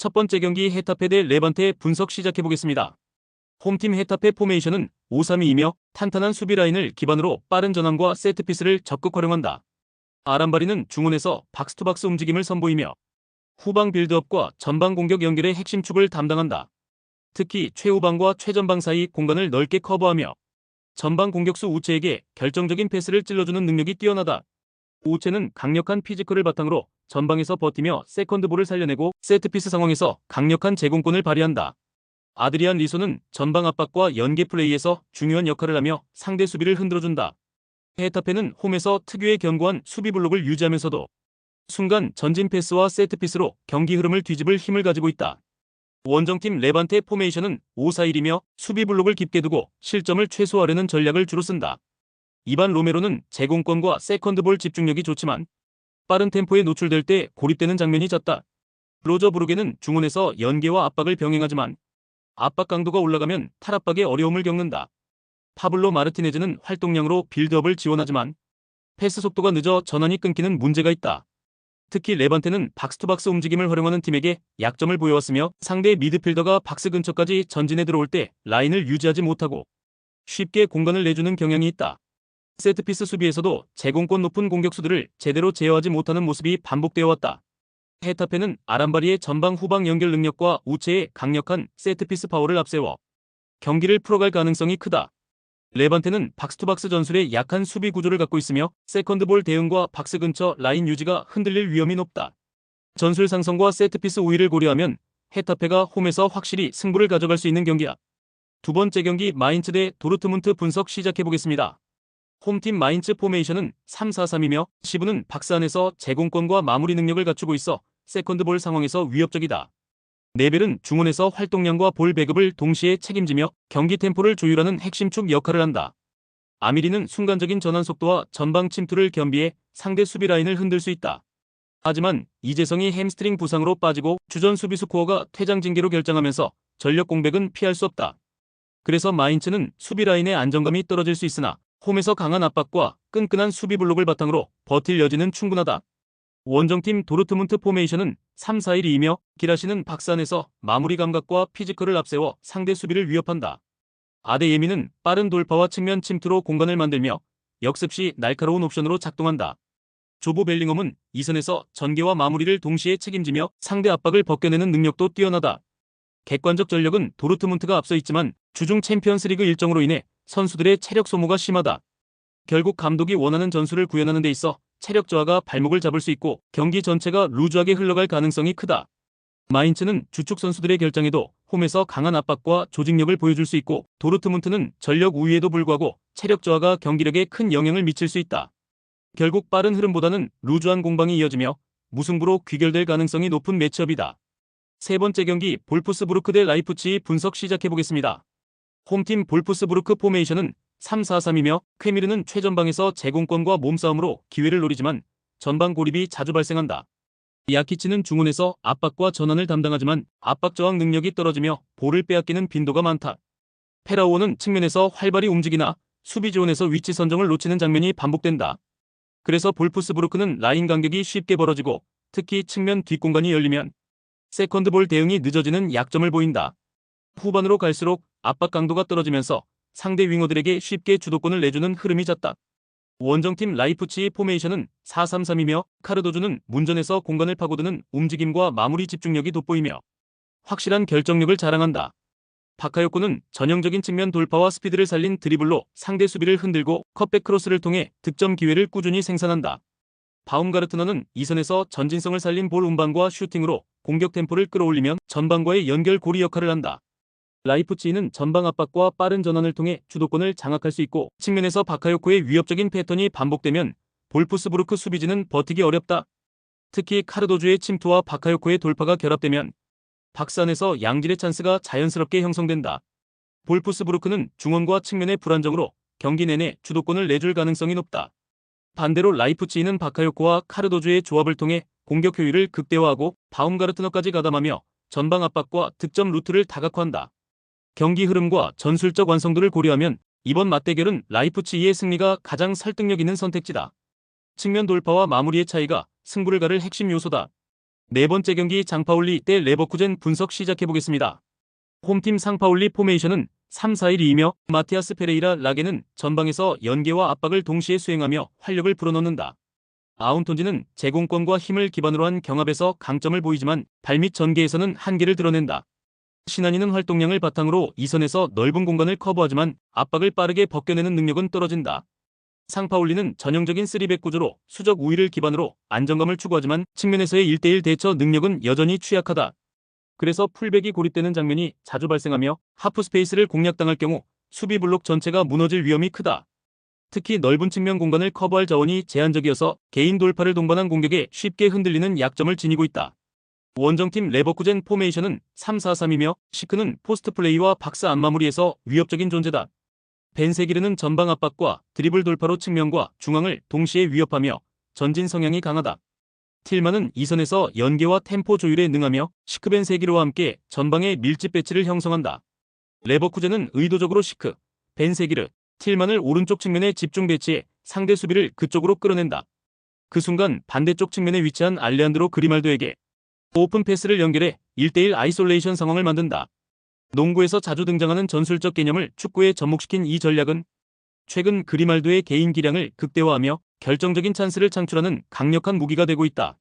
첫 번째 경기 헤타페 대 레반테 분석 시작해보겠습니다. 홈팀 헤타페 포메이션은 5-3-2이며 탄탄한 수비 라인을 기반으로 빠른 전환과 세트피스를 적극 활용한다. 아람바리는 중원에서 박스투박스 움직임을 선보이며 후방 빌드업과 전방 공격 연결의 핵심 축을 담당한다. 특히 최후방과 최전방 사이 공간을 넓게 커버하며 전방 공격수 우체에게 결정적인 패스를 찔러주는 능력이 뛰어나다. 우체는 강력한 피지컬을 바탕으로 전방에서 버티며 세컨드볼을 살려내고 세트피스 상황에서 강력한 제공권을 발휘한다. 아드리안 리소는 전방 압박과 연계 플레이에서 중요한 역할을 하며 상대 수비를 흔들어준다. 헤타페는 홈에서 특유의 견고한 수비 블록을 유지하면서도 순간 전진 패스와 세트피스로 경기 흐름을 뒤집을 힘을 가지고 있다. 원정팀 레반테 포메이션은 5-4-1이며 수비 블록을 깊게 두고 실점을 최소화하려는 전략을 주로 쓴다. 이반 로메로는 제공권과 세컨드볼 집중력이 좋지만 빠른 템포에 노출될 때 고립되는 장면이 잦다. 로저 브루게는 중원에서 연계와 압박을 병행하지만 압박 강도가 올라가면 탈압박에 어려움을 겪는다. 파블로 마르티네즈는 활동량으로 빌드업을 지원하지만 패스 속도가 늦어 전환이 끊기는 문제가 있다. 특히 레반테는 박스투박스 움직임을 활용하는 팀에게 약점을 보여왔으며 상대 미드필더가 박스 근처까지 전진해 들어올 때 라인을 유지하지 못하고 쉽게 공간을 내주는 경향이 있다. 세트피스 수비에서도 제공권 높은 공격수들을 제대로 제어하지 못하는 모습이 반복되어 왔다. 헤타페는 아람바리의 전방 후방 연결 능력과 우체의 강력한 세트피스 파워를 앞세워 경기를 풀어갈 가능성이 크다. 레반테는 박스투박스 전술에 약한 수비 구조를 갖고 있으며 세컨드볼 대응과 박스 근처 라인 유지가 흔들릴 위험이 높다. 전술 상성과 세트피스 우위를 고려하면 헤타페가 홈에서 확실히 승부를 가져갈 수 있는 경기야. 두 번째 경기 마인츠 대 도르트문트 분석 시작해보겠습니다. 홈팀 마인츠 포메이션은 3-4-3이며 시브는 박스 안에서 제공권과 마무리 능력을 갖추고 있어 세컨드볼 상황에서 위협적이다. 네벨은 중원에서 활동량과 볼 배급을 동시에 책임지며 경기 템포를 조율하는 핵심 축 역할을 한다. 아미리는 순간적인 전환 속도와 전방 침투를 겸비해 상대 수비 라인을 흔들 수 있다. 하지만 이재성이 햄스트링 부상으로 빠지고 주전 수비수 코어가 퇴장 징계로 결정하면서 전력 공백은 피할 수 없다. 그래서 마인츠는 수비 라인의 안정감이 떨어질 수 있으나 홈에서 강한 압박과 끈끈한 수비 블록을 바탕으로 버틸 여지는 충분하다. 원정팀 도르트문트 포메이션은 3-4-1이며 기라시는 박스 안에서 마무리 감각과 피지컬을 앞세워 상대 수비를 위협한다. 아데예미는 빠른 돌파와 측면 침투로 공간을 만들며 역습 시 날카로운 옵션으로 작동한다. 조보 벨링엄은 이선에서 전개와 마무리를 동시에 책임지며 상대 압박을 벗겨내는 능력도 뛰어나다. 객관적 전력은 도르트문트가 앞서 있지만 주중 챔피언스리그 일정으로 인해 선수들의 체력 소모가 심하다. 결국 감독이 원하는 전술을 구현하는 데 있어 체력 저하가 발목을 잡을 수 있고 경기 전체가 루즈하게 흘러갈 가능성이 크다. 마인츠는 주축 선수들의 결정에도 홈에서 강한 압박과 조직력을 보여줄 수 있고 도르트문트는 전력 우위에도 불구하고 체력 저하가 경기력에 큰 영향을 미칠 수 있다. 결국 빠른 흐름보다는 루즈한 공방이 이어지며 무승부로 귀결될 가능성이 높은 매치업이다. 세 번째 경기 볼프스부르크 대 라이프치히 분석 시작해보겠습니다. 홈팀 볼프스부르크 포메이션은 3-4-3이며 쾌미르는 최전방에서 제공권과 몸싸움으로 기회를 노리지만 전방 고립이 자주 발생한다. 야키치는 중원에서 압박과 전환을 담당하지만 압박 저항 능력이 떨어지며 볼을 빼앗기는 빈도가 많다. 페라우어는 측면에서 활발히 움직이나 수비 지원에서 위치 선정을 놓치는 장면이 반복된다. 그래서 볼프스부르크는 라인 간격이 쉽게 벌어지고 특히 측면 뒷공간이 열리면 세컨드볼 대응이 늦어지는 약점을 보인다. 후반으로 갈수록 압박 강도가 떨어지면서 상대 윙어들에게 쉽게 주도권을 내주는 흐름이 잦다. 원정팀 라이프치히 포메이션은 4-3-3이며 카르도주는 문전에서 공간을 파고드는 움직임과 마무리 집중력이 돋보이며 확실한 결정력을 자랑한다. 바카요코는 전형적인 측면 돌파와 스피드를 살린 드리블로 상대 수비를 흔들고 컷백 크로스를 통해 득점 기회를 꾸준히 생산한다. 바움가르트너는 이선에서 전진성을 살린 볼 운반과 슈팅으로 공격 템포를 끌어올리면 전방과의 연결 고리 역할을 한다. 라이프치히는 전방 압박과 빠른 전환을 통해 주도권을 장악할 수 있고 측면에서 바카요코의 위협적인 패턴이 반복되면 볼프스부르크 수비진은 버티기 어렵다. 특히 카르도주의 침투와 바카요코의 돌파가 결합되면 박스 안에서 양질의 찬스가 자연스럽게 형성된다. 볼프스부르크는 중원과 측면의 불안정으로 경기 내내 주도권을 내줄 가능성이 높다. 반대로 라이프치히는 바카요코와 카르도주의 조합을 통해 공격 효율을 극대화하고 바움가르트너까지 가담하며 전방 압박과 득점 루트를 다각화한다. 경기 흐름과 전술적 완성도를 고려하면 이번 맞대결은 라이프치히의 승리가 가장 설득력 있는 선택지다. 측면 돌파와 마무리의 차이가 승부를 가를 핵심 요소다. 네 번째 경기 장파올리 대 레버쿠젠 분석 시작해보겠습니다. 홈팀 상파올리 포메이션은 3-4-1-2이며 마티아스 페레이라 라게는 전방에서 연계와 압박을 동시에 수행하며 활력을 불어넣는다. 아운톤지는 제공권과 힘을 기반으로 한 경합에서 강점을 보이지만 발밑 전개에서는 한계를 드러낸다. 신한이는 활동량을 바탕으로 이선에서 넓은 공간을 커버하지만 압박을 빠르게 벗겨내는 능력은 떨어진다. 상파올리는 전형적인 3백 구조로 수적 우위를 기반으로 안정감을 추구하지만 측면에서의 1대1 대처 능력은 여전히 취약하다. 그래서 풀백이 고립되는 장면이 자주 발생하며 하프 스페이스를 공략당할 경우 수비 블록 전체가 무너질 위험이 크다. 특히 넓은 측면 공간을 커버할 자원이 제한적이어서 개인 돌파를 동반한 공격에 쉽게 흔들리는 약점을 지니고 있다. 원정팀 레버쿠젠 포메이션은 3-4-3이며 시크는 포스트 플레이와 박스 안마무리에서 위협적인 존재다. 벤세기르는 전방 압박과 드리블 돌파로 측면과 중앙을 동시에 위협하며 전진 성향이 강하다. 틸만은 이선에서 연계와 템포 조율에 능하며 시크 벤세기르와 함께 전방의 밀집 배치를 형성한다. 레버쿠젠은 의도적으로 시크, 벤세기르, 틸만을 오른쪽 측면에 집중 배치해 상대 수비를 그쪽으로 끌어낸다. 그 순간 반대쪽 측면에 위치한 알레한드로 그리말도에게 오픈 패스를 연결해 1대1 아이솔레이션 상황을 만든다. 농구에서 자주 등장하는 전술적 개념을 축구에 접목시킨 이 전략은 최근 그리말도의 개인 기량을 극대화하며 결정적인 찬스를 창출하는 강력한 무기가 되고 있다.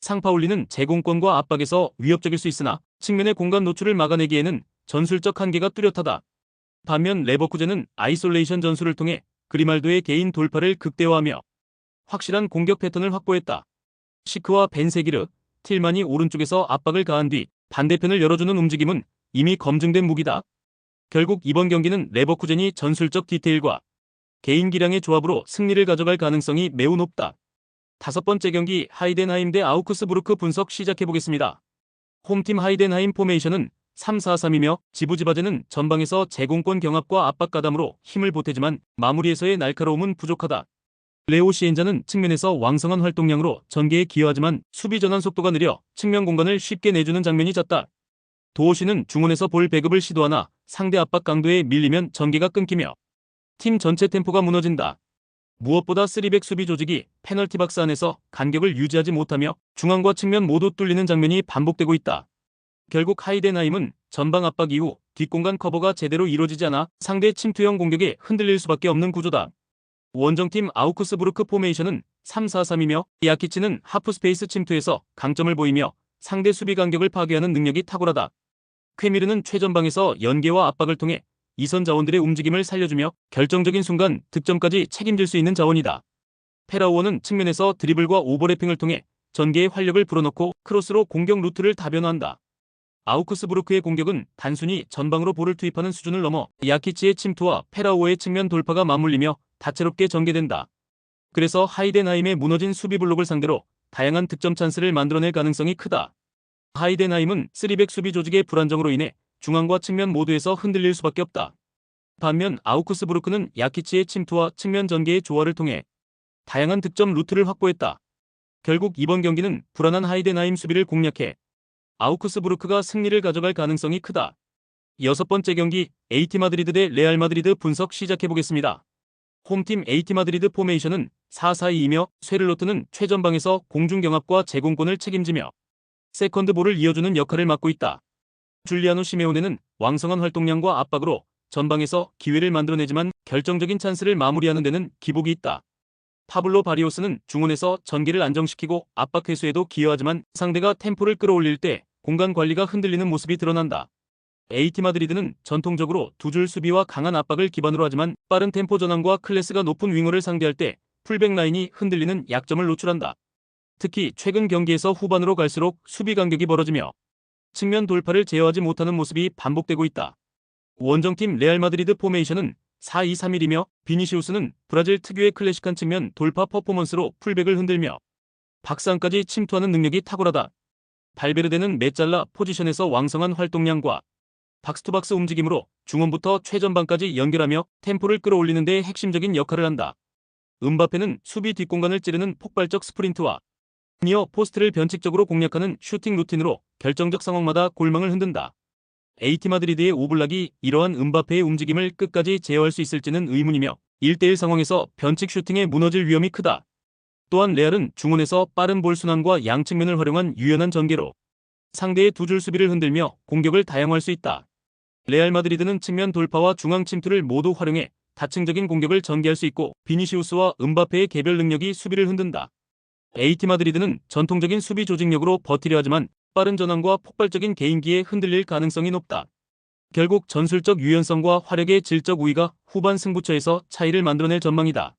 상파올리는 제공권과 압박에서 위협적일 수 있으나 측면의 공간 노출을 막아내기에는 전술적 한계가 뚜렷하다. 반면 레버쿠젠은 아이솔레이션 전술을 통해 그리말도의 개인 돌파를 극대화하며 확실한 공격 패턴을 확보했다. 시크와 벤세기르, 틸만이 오른쪽에서 압박을 가한 뒤 반대편을 열어주는 움직임은 이미 검증된 무기다. 결국 이번 경기는 레버쿠젠이 전술적 디테일과 개인 기량의 조합으로 승리를 가져갈 가능성이 매우 높다. 다섯 번째 경기 하이덴하임 대 아우크스부르크 분석 시작해보겠습니다. 홈팀 하이덴하임 포메이션은 3-4-3이며 지부지바제는 전방에서 제공권 경합과 압박 가담으로 힘을 보태지만 마무리에서의 날카로움은 부족하다. 레오 시엔자는 측면에서 왕성한 활동량으로 전개에 기여하지만 수비 전환 속도가 느려 측면 공간을 쉽게 내주는 장면이 잦다. 도오시는 중원에서 볼 배급을 시도하나 상대 압박 강도에 밀리면 전개가 끊기며 팀 전체 템포가 무너진다. 무엇보다 3백 수비 조직이 페널티 박스 안에서 간격을 유지하지 못하며 중앙과 측면 모두 뚫리는 장면이 반복되고 있다. 결국 하이덴하임은 전방 압박 이후 뒷공간 커버가 제대로 이루어지지 않아 상대 침투형 공격에 흔들릴 수밖에 없는 구조다. 원정팀 아우크스부르크 포메이션은 3-4-3이며 야키치는 하프 스페이스 침투에서 강점을 보이며 상대 수비 간격을 파괴하는 능력이 탁월하다. 쾌미르는 최전방에서 연계와 압박을 통해 이선 자원들의 움직임을 살려주며 결정적인 순간 득점까지 책임질 수 있는 자원이다. 페라우어는 측면에서 드리블과 오버래핑을 통해 전개의 활력을 불어넣고 크로스로 공격 루트를 다변화한다. 아우크스부르크의 공격은 단순히 전방으로 볼을 투입하는 수준을 넘어 야키치의 침투와 페라우어의 측면 돌파가 맞물리며 다채롭게 전개된다. 그래서 하이덴하임의 무너진 수비 블록을 상대로 다양한 득점 찬스를 만들어낼 가능성이 크다. 하이덴하임은 3백 수비 조직의 불안정으로 인해 중앙과 측면 모두에서 흔들릴 수밖에 없다. 반면 아우크스부르크는 야키치의 침투와 측면 전개의 조화를 통해 다양한 득점 루트를 확보했다. 결국 이번 경기는 불안한 하이덴하임 수비를 공략해 아우크스부르크가 승리를 가져갈 가능성이 크다. 여섯 번째 경기 AT 마드리드 대 레알 마드리드 분석 시작해보겠습니다. 홈팀 AT 마드리드 포메이션은 4-4-2이며 쇠를로트는 최전방에서 공중경합과 제공권을 책임지며 세컨드볼을 이어주는 역할을 맡고 있다. 줄리아노 시메오네는 왕성한 활동량과 압박으로 전방에서 기회를 만들어내지만 결정적인 찬스를 마무리하는 데는 기복이 있다. 파블로 바리오스는 중원에서 전개를 안정시키고 압박 회수에도 기여하지만 상대가 템포를 끌어올릴 때 공간 관리가 흔들리는 모습이 드러난다. AT 마드리드는 전통적으로 두 줄 수비와 강한 압박을 기반으로 하지만 빠른 템포 전환과 클래스가 높은 윙어를 상대할 때 풀백 라인이 흔들리는 약점을 노출한다. 특히 최근 경기에서 후반으로 갈수록 수비 간격이 벌어지며 측면 돌파를 제어하지 못하는 모습이 반복되고 있다. 원정팀 레알 마드리드 포메이션은 4-2-3-1이며 비니시우스는 브라질 특유의 클래식한 측면 돌파 퍼포먼스로 풀백을 흔들며 박스안까지 침투하는 능력이 탁월하다. 발베르데는 메잘라 포지션에서 왕성한 활동량과 박스투박스 움직임으로 중원부터 최전방까지 연결하며 템포를 끌어올리는 데 핵심적인 역할을 한다. 음바페는 수비 뒷공간을 찌르는 폭발적 스프린트와 니어 포스트를 변칙적으로 공략하는 슈팅 루틴으로 결정적 상황마다 골망을 흔든다. AT 마드리드의 오블락이 이러한 음바페의 움직임을 끝까지 제어할 수 있을지는 의문이며 1대1 상황에서 변칙 슈팅에 무너질 위험이 크다. 또한 레알은 중원에서 빠른 볼 순환과 양측면을 활용한 유연한 전개로 상대의 두 줄 수비를 흔들며 공격을 다양화할 수 있다. 레알 마드리드는 측면 돌파와 중앙 침투를 모두 활용해 다층적인 공격을 전개할 수 있고 비니시우스와 음바페의 개별 능력이 수비를 흔든다. AT 마드리드는 전통적인 수비 조직력으로 버티려 하지만 빠른 전환과 폭발적인 개인기에 흔들릴 가능성이 높다. 결국 전술적 유연성과 화력의 질적 우위가 후반 승부처에서 차이를 만들어낼 전망이다.